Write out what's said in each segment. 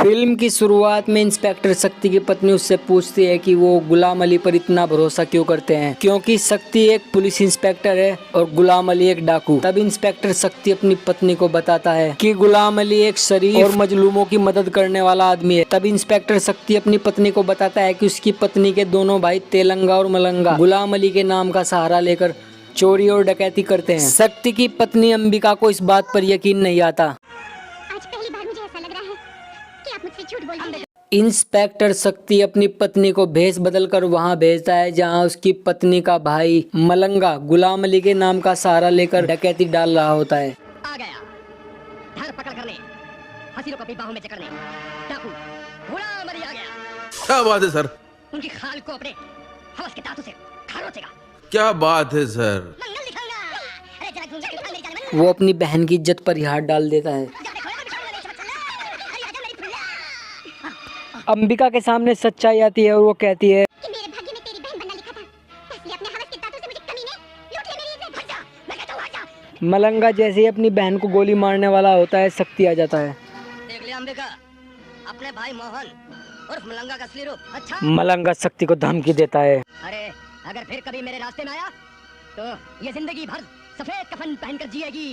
Film की शुरुआत में इंस्पेक्टर शक्ति की पत्नी उससे पूछती है कि वो गुलाम अली पर इतना भरोसा क्यों करते हैं, क्योंकि शक्ति एक पुलिस इंस्पेक्टर है और गुलाम अली एक डाकू। तब इंस्पेक्टर शक्ति अपनी पत्नी को बताता है कि गुलाम अली एक शरीफ और मजलूमों की मदद करने वाला आदमी है। तब इंस्पेक्टर शक्ति अपनी पत्नी को बताता है कि उसकी पत्नी के दोनों भाई तेलंगा और मलंगा गुलाम अली के नाम का सहारा लेकर चोरी और डकैती करते हैं। शक्ति की पत्नी अंबिका को इस बात पर यकीन नहीं आता। इंस्पेक्टर शक्ति अपनी पत्नी को भेष बदलकर वहां भेजता है जहां उसकी पत्नी का भाई मलंगा गुलाम अली के नाम का सहारा लेकर डकैती डाल रहा होता है। आ गया धर पकड़ करने, हसीनों को अपनी बाहों में जकड़ने, डाकू गुलाम अली आ गया। क्या बात है सर? उनकी खाल को अपने हवस के दांतों से खरोचेगा। क्या बात है सर? मंगल दिखाऊंगा। अरे जरा घूम जा, मेरी जान। वो अपनी बहन की इज्जत पर ही हाथ डाल देता है। अंबिका के सामने सच्चाई आती है और वो कहती है कि मेरे भाग्य में तेरी बहन बनना लिखा था, इसलिए अपने हवस के दांतों से मुझे कमीने लूट ले मेरी इज्जत। हट जा, मैं कहता हूं हट जा। मलंगा जैसे ही अपनी बहन को गोली मारने वाला होता है, शक्ति आ जाता है। देख लिया अंबिका, अपने भाई मोहन उर्फ मलंगा का असली रूप। अच्छा मलंगा शक्ति को धमकी देता है। अरे अगर फिर कभी मेरे रास्ते में आया तो ये जिंदगी भर सफेद कफन पहनकर जिएगी,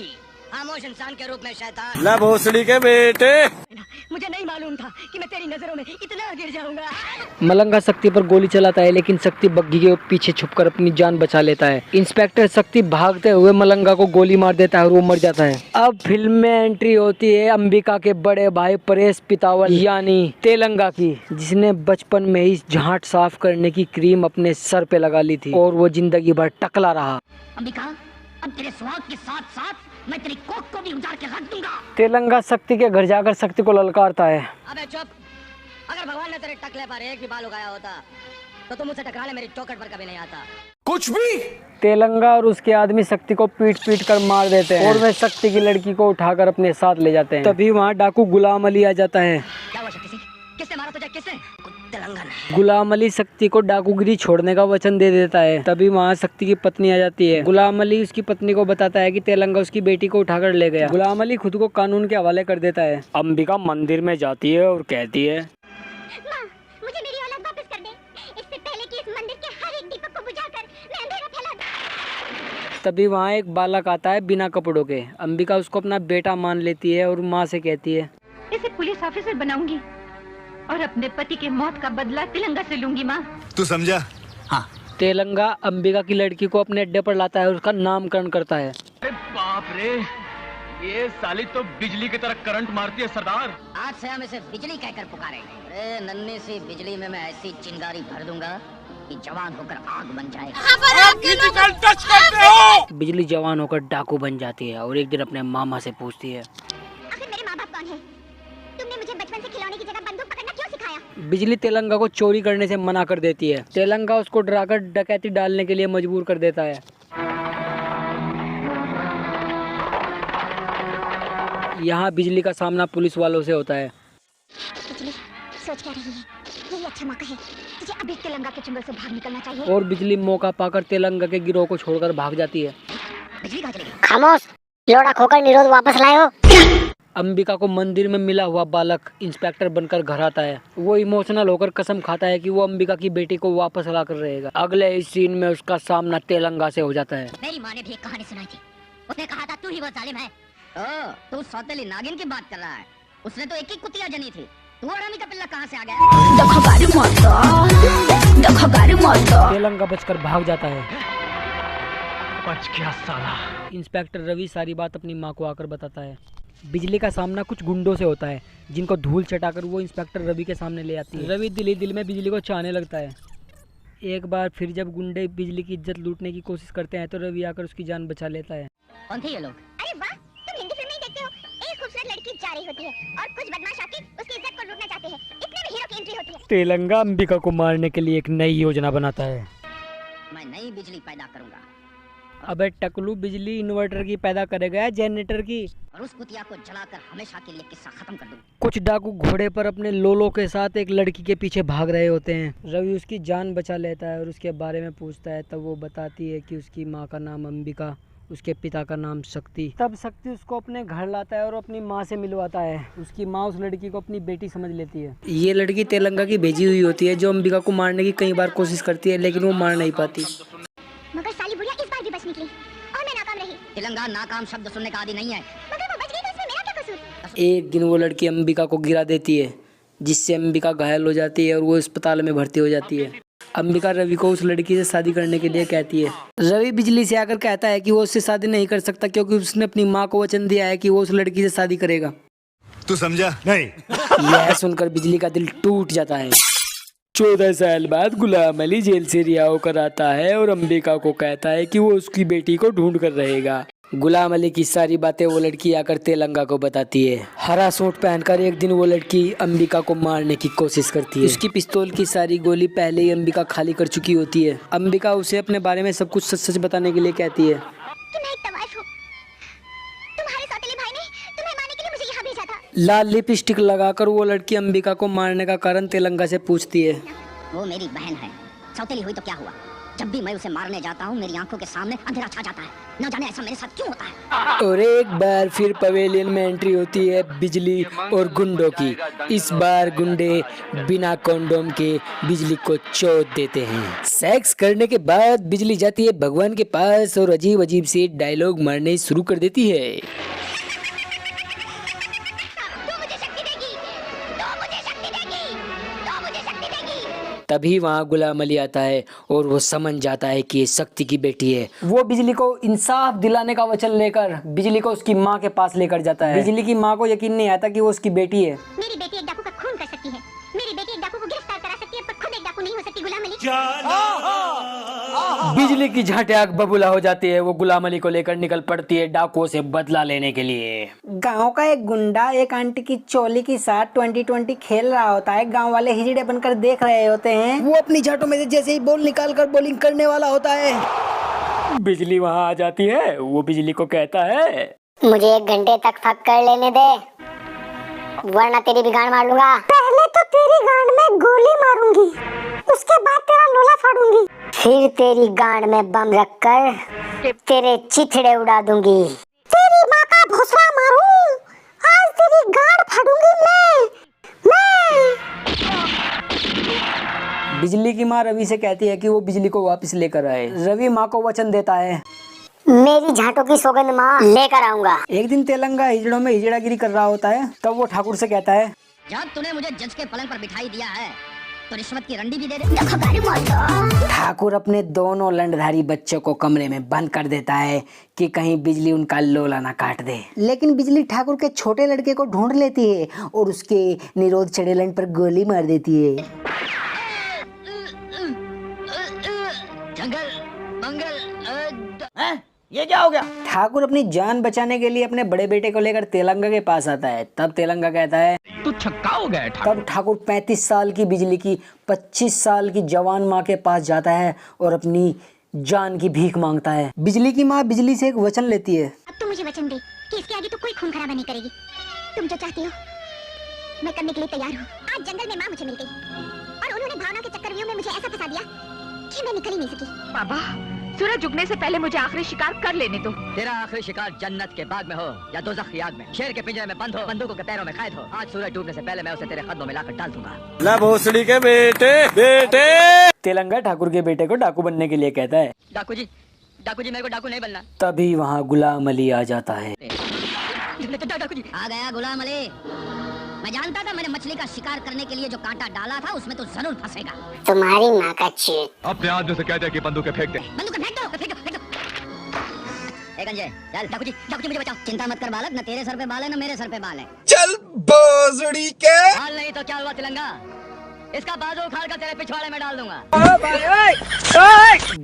खामोश इंसान के रूप में शैतान। ला भोसड़ी के बेटे। मुझे नहीं मालूम था कि मैं तेरी नजरों में इतना गिर जाऊंगा। मलंगा शक्ति पर गोली चलाता है, लेकिन शक्ति बग्घी के पीछे छुपकर अपनी जान बचा लेता है। इंस्पेक्टर शक्ति भागते हुए मलंगा को गोली मार देता है और वो मर जाता है। अब फिल्म में एंट्री होती है अंबिका के बड़े भाई परेश पितावल यानी तेलंगा की, जिसने बचपन में ही झांट साफ करने की क्रीम अपने सर पे लगा ली थी और वो जिंदगी भर टकला रहा। अंबिका, अब तेरे स्वाद के साथ साथ मैं तेरी कोख को भी उजाड़ के रख दूंगा। तेलंगा शक्ति के घर जाकर शक्ति को ललकारता है। अबे चुप, अगर भगवान ने तेरे टकले पर एक भी बाल उगाया होता तो तुम मुझसे टकराने मेरी चौखट पर कभी नहीं आता। कुछ भी। तेलंगा और उसके आदमी शक्ति को पीट पीट कर मार देते हैं और वे शक्ति की लड़की को उठाकर अपने साथ ले जाते हैं। तभी वहाँ डाकू गुलाम अली आ जाता है। क्या हुआ शक्ति सिंह? किसने मारा तुझे? किसने? तेलंगा ने। गुलाम अली शक्ति को डाकूगिरी छोड़ने का वचन दे देता है। तभी वहाँ शक्ति की पत्नी आ जाती है। गुलाम अली उसकी पत्नी को बताता है कि तेलंगा उसकी बेटी को उठाकर ले गया। गुलाम अली खुद को कानून के हवाले कर देता है। अंबिका मंदिर में जाती है और कहती है, माँ, मुझे मेरी औलाद वापस कर दे, इससे पहले कि इस मंदिर के हर एक दीपक को बुझाकर मैं अंधेरा फैला दूं। तभी वहाँ एक बालक आता है बिना कपड़ों के। अंबिका उसको अपना बेटा मान लेती है और माँ से कहती है, इसे पुलिस ऑफिसर बनाऊंगी और अपने पति के मौत का बदला तेलंगा से लूंगी। माँ, तू समझा? हाँ। तेलंगा अंबिका की लड़की को अपने अड्डे पर लाता है और उसका नामकरण करता है। अरे बाप रे, ये साली तो बिजली की तरह करंट मारती है सरदार। आज से हम इसे बिजली कहकर पुकारेंगे। अरे नन्ही सी बिजली में मैं ऐसी चिंगारी भर दूंगा कि जवान होकर आग बन जाएगा। टच करते हो। बिजली जवान होकर डाकू बन जाती है और एक दिन अपने मामा से पूछती है, आखिर मेरे माँ बाप कौन है? तुमने मुझे बचपन से खिलौने की जगह बंदूक पकड़ना क्यों सिखाया? बिजली तेलंगा को चोरी करने से मना कर देती है। तेलंगा उसको डराकर डकैती डालने के लिए मजबूर कर देता है। यहाँ बिजली का सामना पुलिस वालों से होता है। बिजली सोच क्या रही है? यही अच्छा मौका है, तुझे अभी तेलंगा के चुंगल से भाग निकलना चाहिए। और बिजली मौका पाकर तेलंगा के गिरोह को छोड़कर भाग जाती है। बिजली कहाँ चली गई? खामोश, लोड़ा खोकर निरोध वापस लाए हो। अंबिका को मंदिर में मिला हुआ बालक इंस्पेक्टर बनकर घर आता है। वो इमोशनल होकर कसम खाता है कि वो अंबिका की बेटी को वापस ला कर रहेगा। अगले इस सीन में उसका सामना तेलंगा से हो जाता है। मेरी माँ ने भी एक कहानी सुनाई थी। उसने कहा था तू ही वो जालिम है। ओ, तू सौतेली नागिन की बात कर रहा है। उसने तो एक ही कुतिया जनी थी। तू हरामी का पिल्ला कहाँ से आ गया? तेलंगा बचकर भाग जाता है। बच गया साला। इंस्पेक्टर रवि सारी बात अपनी माँ को आकर बताता है। बिजली का सामना कुछ गुंडों से होता है, जिनको धूल चटाकर वो इंस्पेक्टर रवि के सामने ले आती है। रवि दिल ही दिल में बिजली को चाहने लगता है। एक बार फिर जब गुंडे बिजली की इज्जत लूटने की कोशिश करते हैं तो रवि आकर उसकी जान बचा लेता है। कौन थे ये लोग? अरे वाह, तुम हिंदी फिल्म नहीं देखते हो? एक खूबसूरत लड़की जा रही होती है और कुछ बदमाश आके उसकी इज्जत को लूटना चाहते हैं। इतने में हीरो की एंट्री होती है। तेलंगा अंबिका को मारने के लिए एक नई योजना बनाता है। मैं नई बिजली पैदा करूंगा। अबे टकलू, बिजली इन्वर्टर की पैदा करेगा या जनरेटर की? और उस कुतिया को जलाकर हमेशा के लिए किस्सा खत्म कर दूं। कुछ डाकू घोड़े पर अपने लोलो के साथ एक लड़की के पीछे भाग रहे होते हैं। रवि उसकी जान बचा लेता है और उसके बारे में पूछता है। तब वो बताती है कि उसकी माँ का नाम अंबिका, उसके पिता का नाम शक्ति। तब शक्ति उसको अपने घर लाता है और अपनी माँ से मिलवाता है। उसकी माँ उस लड़की को अपनी बेटी समझ लेती है। ये लड़की तेलंगा की भेजी हुई होती है जो अंबिका को मारने की कई बार कोशिश करती है, लेकिन वो मार नहीं पाती। मगर साली बुढ़िया इस बार भी बच निकली और मैं नाकाम रही। तेलंगा नाकाम शब्द सुनने का आदि नहीं है। मगर वो बच गई तो इसमें मेरा क्या कसूर? एक दिन वो लड़की अंबिका को गिरा देती है, जिससे अंबिका घायल हो जाती है और वो अस्पताल में भर्ती हो जाती है। अंबिका रवि को उस लड़की से शादी करने के लिए कहती है। रवि बिजली से आकर कहता है कि वो उससे शादी नहीं कर सकता क्योंकि उसने अपनी माँ को वचन दिया है कि वो उस लड़की से शादी करेगा। तू समझा नहीं? यह सुनकर बिजली का दिल टूट जाता है। 14 साल बाद गुलाम अली जेल से रिहा होकर आता है और अंबिका को कहता है कि वो उसकी बेटी को ढूंढ कर रहेगा। गुलाम अली की सारी बातें वो लड़की आकर तेलंगा को बताती है। हरा सूट पहनकर एक दिन वो लड़की अंबिका को मारने की कोशिश करती है। उसकी पिस्तौल की सारी गोली पहले ही अंबिका खाली कर चुकी होती है। अंबिका उसे अपने बारे में सब कुछ सच सच बताने के लिए कहती है। तुम एक तवाइफ हो। तुम्हारे सौतेले भाई ने तुम्हें मारने के लिए मुझे यहाँ भेजा था। लाल लिपस्टिक लगाकर वो लड़की अंबिका को मारने का कारण तेलंगा से पूछती है। वो मेरी बहन है, सौतेली हुई तो क्या हुआ? जब भी मैं उसे मारने जाता हूँ मेरी आंखों के सामने अंधेरा छा जाता है। न जाने ऐसा मेरे साथ क्यों होता है। और एक बार फिर पवेलियन में एंट्री होती है बिजली और गुंडों की। इस बार गुंडे बिना कंडोम के बिजली को चोट देते हैं। सेक्स करने के बाद बिजली जाती है भगवान के पास और अजीब अजीब से डायलॉग मारने शुरू कर देती है। तभी वहाँ गुलाम अली आता है और वो समझ जाता है कि ये शक्ति की बेटी है। वो बिजली को इंसाफ दिलाने का वचन लेकर बिजली को उसकी माँ के पास लेकर जाता है। बिजली की माँ को यकीन नहीं आता कि वो उसकी बेटी है। मेरी बेटी एक डाकू का खून कर सकती है। मेरी बेटी एक डाकू को गिरफ्तार करा सकती है, पर खुद एक डाकू नहीं हो सकती। गुलाम अली बिजली की झाटे आग बबूला हो जाती है। वो गुलाम अली को लेकर निकल पड़ती है डाकुओं से बदला लेने के लिए। गांव का एक गुंडा एक आंटी की चोली के साथ 2020 खेल रहा होता है। गांव वाले हिजड़े बनकर देख रहे होते हैं। वो अपनी झाटों में से जैसे ही बॉल निकाल कर बॉलिंग करने वाला होता है, बिजली वहाँ आ जाती है। वो बिजली को कहता है, मुझे 1 घंटे तक फक कर लेने दे, वरना तेरी भी गांड मार लूंगा। पहले तो तेरी गांड में गोली मारूंगी, उसके बाद तेरा लोला फाड़ूंगी, फिर तेरी गांड में बम रखकर तेरे चिथड़े उड़ा दूंगी। तेरी माँ का भोसड़ा मारूं, आज तेरी गांड फाड़ूंगी मैं। बिजली की माँ रवि से कहती है कि वो बिजली को वापस लेकर आए। रवि माँ को वचन देता है, मेरी झाटों की सौगंध माँ लेकर आऊंगा। एक दिन तेलंगा हिजड़ों में हिजड़ागिरी कर रहा होता है। तब वो ठाकुर से कहता है, जब तूने मुझे जज के पलंग पर बिठाई दिया है तो रिश्वत की रंडी भी दे दे। ठाकुर अपने दोनों लंडधारी बच्चों को कमरे में बंद कर देता है कि कहीं बिजली उनका लोला ना काट दे। लेकिन बिजली ठाकुर के छोटे लड़के को ढूंढ लेती है और उसके निरोध चढ़े लंड पर गोली मार देती है। जंगल मंगल ये क्या हो गया? ठाकुर अपनी जान बचाने के लिए अपने बड़े बेटे को लेकर तेलंगा के पास आता है। तब तेलंगा कहता है, तू छक्का हो गया है तब ठाकुर 35 साल की बिजली की 25 साल की जवान माँ के पास जाता है और अपनी जान की भीख मांगता है। बिजली की माँ बिजली से एक वचन लेती है। अब तुम मुझे वचन दे कि इसके आगे तो कोई खून खराबा नहीं करेगी। तुम जो चाहती हो मैं करने के लिए तैयार हूँ। आज जंगल में माँ मुझे मिल गई और उन्होंने भावना के चक्रव्यूह में मुझे ऐसा फंसा दिया कि मैं निकल ही नहीं सकी। बाबा, सूरज उगने से पहले मुझे आखिरी शिकार कर लेने दो। तेरा आखिरी शिकार जन्नत के बाग में हो या दोज़ख की आग में, शेर के पिंजरे में बंद हो, बंदूकों के पैरों में कैद हो। आज सूरज डूबने से पहले मैं उसे तेरे कदमों में लाकर डाल दूंगा। ला भोसड़ी के बेटे बेटे। तेलंगा ठाकुर के बेटे को डाकू बनने के लिए कहता है। डाकू जी मेरे को डाकू नहीं बनना। तभी वहाँ गुलाम अली आ जाता है। डाकू जी आ गया गुलाम अली। मैं जानता था मैंने मछली का शिकार करने के लिए जो कांटा डाला था उसमें तो जरूर फंसेगा। तुम्हारी माँ का चीट। अपने आदमी से कह दे कि बंदूकें फेंक दे। बंदूक फेंक दो, फेंक दो, फेंक दो। एक अंजे, चल डाकू जी मुझे बचाओ। चिंता मत कर बालक, न तेरे सर पे बाल है न मेरे सर पे बाल है। चल भोसड़ी के। बाल नहीं तो क्या हुआ तिलंगा, इसका बाजू उखाड़ कर तेरे पिछवाड़े में डाल दूंगा।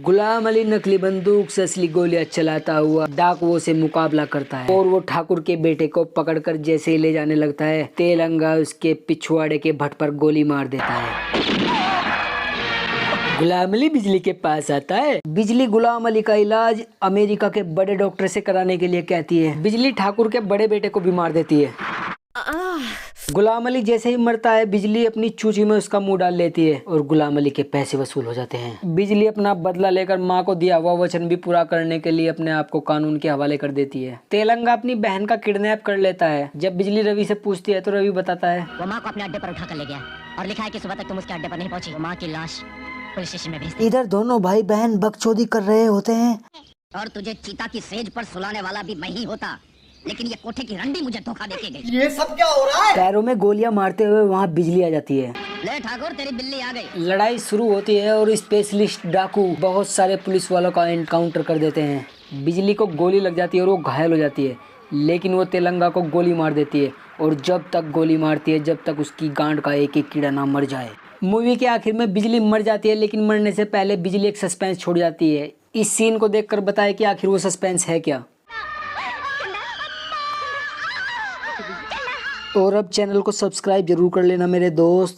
गुलाम अली नकली बंदूक से असली गोलियां चलाता हुआ डाकुओं से मुकाबला करता है और वो ठाकुर के बेटे को पकड़कर जैसे ही ले जाने लगता है, तेलंगा उसके पिछवाड़े के भट पर गोली मार देता है। गुलाम अली बिजली के पास आता है। बिजली गुलाम अली का इलाज अमेरिका के बड़े डॉक्टर से कराने के लिए कहती है। बिजली ठाकुर के बड़े बेटे को भी मार देती है। गुलाम अली जैसे ही मरता है, बिजली अपनी चूची में उसका मुंह डाल लेती है और गुलाम अली के पैसे वसूल हो जाते हैं। बिजली अपना बदला लेकर माँ को दिया हुआ वचन भी पूरा करने के लिए अपने आप को कानून के हवाले कर देती है। तेलंगा अपनी बहन का किडनैप कर लेता है। जब बिजली रवि से पूछती है तो रवि बताता है वो माँ को अपने अड्डे पर उठा कर ले गया और लिखा है कि सुबह तक तुम उसके अड्डे पर नहीं पहुंची। वो माँ की लाश पुलिस स्टेशन में भेज दी। इधर दोनों भाई बहन बकचोदी कर रहे होते हैं। और तुझे चीता की सेज पर सुलाने वाला भी मैं ही होता, लेकिन ये कोठे की रंडी मुझे धोखा देके गई। ये सब क्या हो रहा है? पैरों में गोलियां मारते हुए वहाँ बिजली आ जाती है। ले ठाकुर, तेरी बिल्ली आ गई। लड़ाई शुरू होती है और स्पेशलिस्ट डाकू बहुत सारे पुलिस वालों का एनकाउंटर कर देते हैं। बिजली को गोली लग जाती है और वो घायल हो जाती है, लेकिन वो तेलंगा को गोली मार देती है और जब तक गोली मारती है जब तक उसकी गांड का एक एक कीड़ा ना मर जाए। मूवी के आखिर में बिजली मर जाती है, लेकिन मरने से पहले बिजली एक सस्पेंस छोड़ जाती है। इस सीन को देखकर बताए कि आखिर वो सस्पेंस है क्या। और अब चैनल को सब्सक्राइब जरूर कर लेना मेरे दोस्त।